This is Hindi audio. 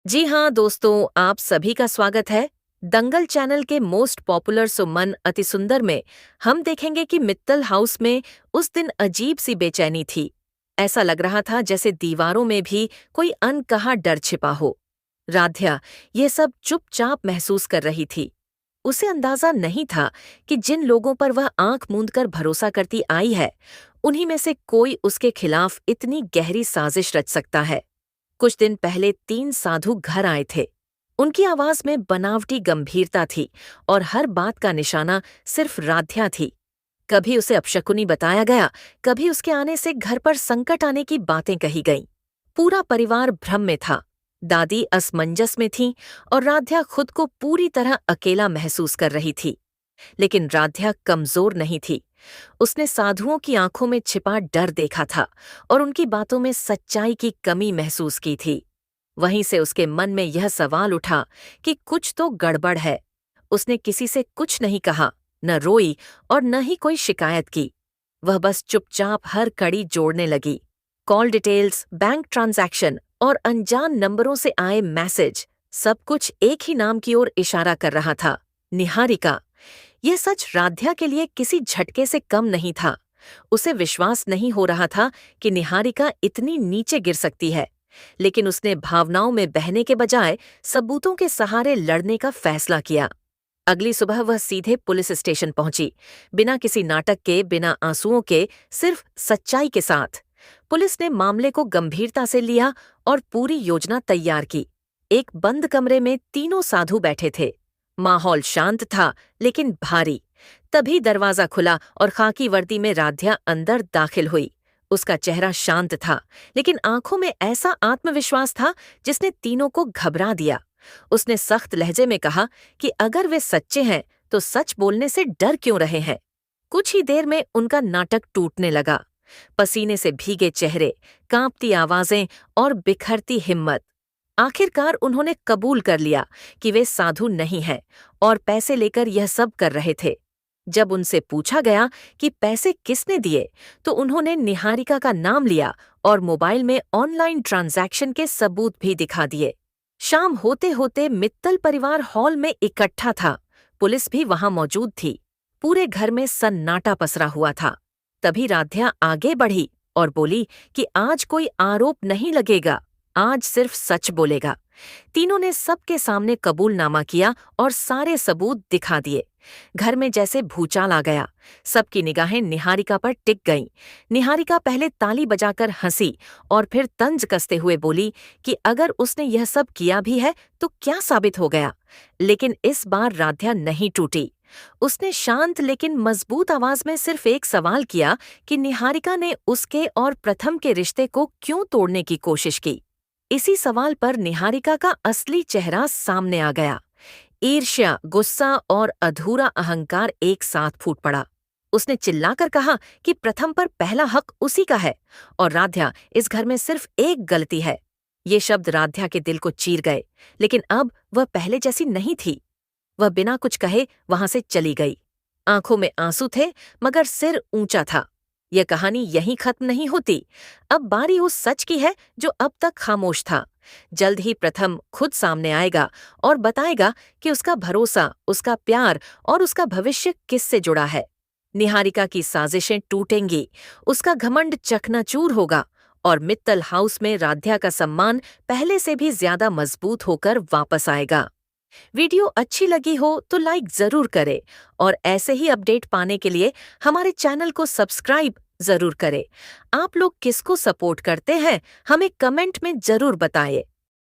जी हाँ दोस्तों, आप सभी का स्वागत है। दंगल चैनल के मोस्ट पॉपुलर सुमन अति सुंदर में हम देखेंगे कि मित्तल हाउस में उस दिन अजीब सी बेचैनी थी। ऐसा लग रहा था जैसे दीवारों में भी कोई अनकहा डर छिपा हो। राध्या ये सब चुपचाप महसूस कर रही थी। उसे अंदाजा नहीं था कि जिन लोगों पर वह आंख मूंद कर भरोसा करती आई है, उन्हीं में से कोई उसके खिलाफ इतनी गहरी साजिश रच सकता है। कुछ दिन पहले 3 साधु घर आए थे। उनकी आवाज में बनावटी गंभीरता थी और हर बात का निशाना सिर्फ राध्या थी। कभी उसे अपशकुनी बताया गया, कभी उसके आने से घर पर संकट आने की बातें कही गईं। पूरा परिवार भ्रम में था। दादी असमंजस में थी और राध्या खुद को पूरी तरह अकेला महसूस कर रही थी। लेकिन राध्या कमजोर नहीं थी। उसने साधुओं की आंखों में छिपा डर देखा था और उनकी बातों में सच्चाई की कमी महसूस की थी। वहीं से उसके मन में यह सवाल उठा कि कुछ तो गड़बड़ है। उसने किसी से कुछ नहीं कहा, न रोई और न ही कोई शिकायत की। वह बस चुपचाप हर कड़ी जोड़ने लगी। कॉल डिटेल्स, बैंक ट्रांजैक्शन और अनजान नंबरों से आए मैसेज, सब कुछ एक ही नाम की ओर इशारा कर रहा था, निहारिका। यह सच राध्या के लिए किसी झटके से कम नहीं था। उसे विश्वास नहीं हो रहा था कि निहारिका इतनी नीचे गिर सकती है, लेकिन उसने भावनाओं में बहने के बजाय सबूतों के सहारे लड़ने का फैसला किया। अगली सुबह वह सीधे पुलिस स्टेशन पहुंची, बिना किसी नाटक के, बिना आंसुओं के, सिर्फ सच्चाई के साथ। पुलिस ने मामले को गंभीरता से लिया और पूरी योजना तैयार की। एक बंद कमरे में तीनों साधु बैठे थे। माहौल शांत था, लेकिन भारी। तभी दरवाजा खुला और खाकी वर्दी में राध्या अंदर दाखिल हुई। उसका चेहरा शांत था, लेकिन आंखों में ऐसा आत्मविश्वास था जिसने तीनों को घबरा दिया। उसने सख्त लहजे में कहा कि अगर वे सच्चे हैं तो सच बोलने से डर क्यों रहे हैं। कुछ ही देर में उनका नाटक टूटने लगा। पसीने से भीगे चेहरे, कांपती आवाजें और बिखरती हिम्मत। आखिरकार उन्होंने कबूल कर लिया कि वे साधु नहीं हैं और पैसे लेकर यह सब कर रहे थे। जब उनसे पूछा गया कि पैसे किसने दिए, तो उन्होंने निहारिका का नाम लिया और मोबाइल में ऑनलाइन ट्रांजैक्शन के सबूत भी दिखा दिए। शाम होते होते मित्तल परिवार हॉल में इकट्ठा था। पुलिस भी वहां मौजूद थी। पूरे घर में सन्नाटा पसरा हुआ था। तभी राध्या आगे बढ़ी और बोली कि आज कोई आरोप नहीं लगेगा, आज सिर्फ सच बोलेगा। तीनों ने सबके सामने कबूलनामा किया और सारे सबूत दिखा दिए। घर में जैसे भूचाल आ गया। सबकी निगाहें निहारिका पर टिक गईं। निहारिका पहले ताली बजाकर हंसी और फिर तंज कसते हुए बोली कि अगर उसने यह सब किया भी है तो क्या साबित हो गया। लेकिन इस बार राध्या नहीं टूटी। उसने शांत लेकिन मजबूत आवाज में सिर्फ एक सवाल किया कि निहारिका ने उसके और प्रथम के रिश्ते को क्यों तोड़ने की कोशिश की। इसी सवाल पर निहारिका का असली चेहरा सामने आ गया। ईर्ष्या, गुस्सा और अधूरा अहंकार एक साथ फूट पड़ा। उसने चिल्लाकर कहा कि प्रथम पर पहला हक उसी का है और राध्या, इस घर में सिर्फ एक गलती है। ये शब्द राध्या के दिल को चीर गए, लेकिन अब वह पहले जैसी नहीं थी। वह बिना कुछ कहे वहां से चली गई। आंखों में आंसू थे, मगर सिर ऊंचा था। यह कहानी यहीं खत्म नहीं होती। अब बारी उस सच की है जो अब तक खामोश था। जल्द ही प्रथम खुद सामने आएगा और बताएगा कि उसका भरोसा, उसका प्यार और उसका भविष्य किससे जुड़ा है। निहारिका की साजिशें टूटेंगी, उसका घमंड चकनाचूर होगा और मित्तल हाउस में राध्या का सम्मान पहले से भी ज्यादा मजबूत होकर वापस आएगा। वीडियो अच्छी लगी हो तो लाइक जरूर करें और ऐसे ही अपडेट पाने के लिए हमारे चैनल को सब्सक्राइब जरूर करें। आप लोग किसको सपोर्ट करते हैं, हमें कमेंट में जरूर बताएं।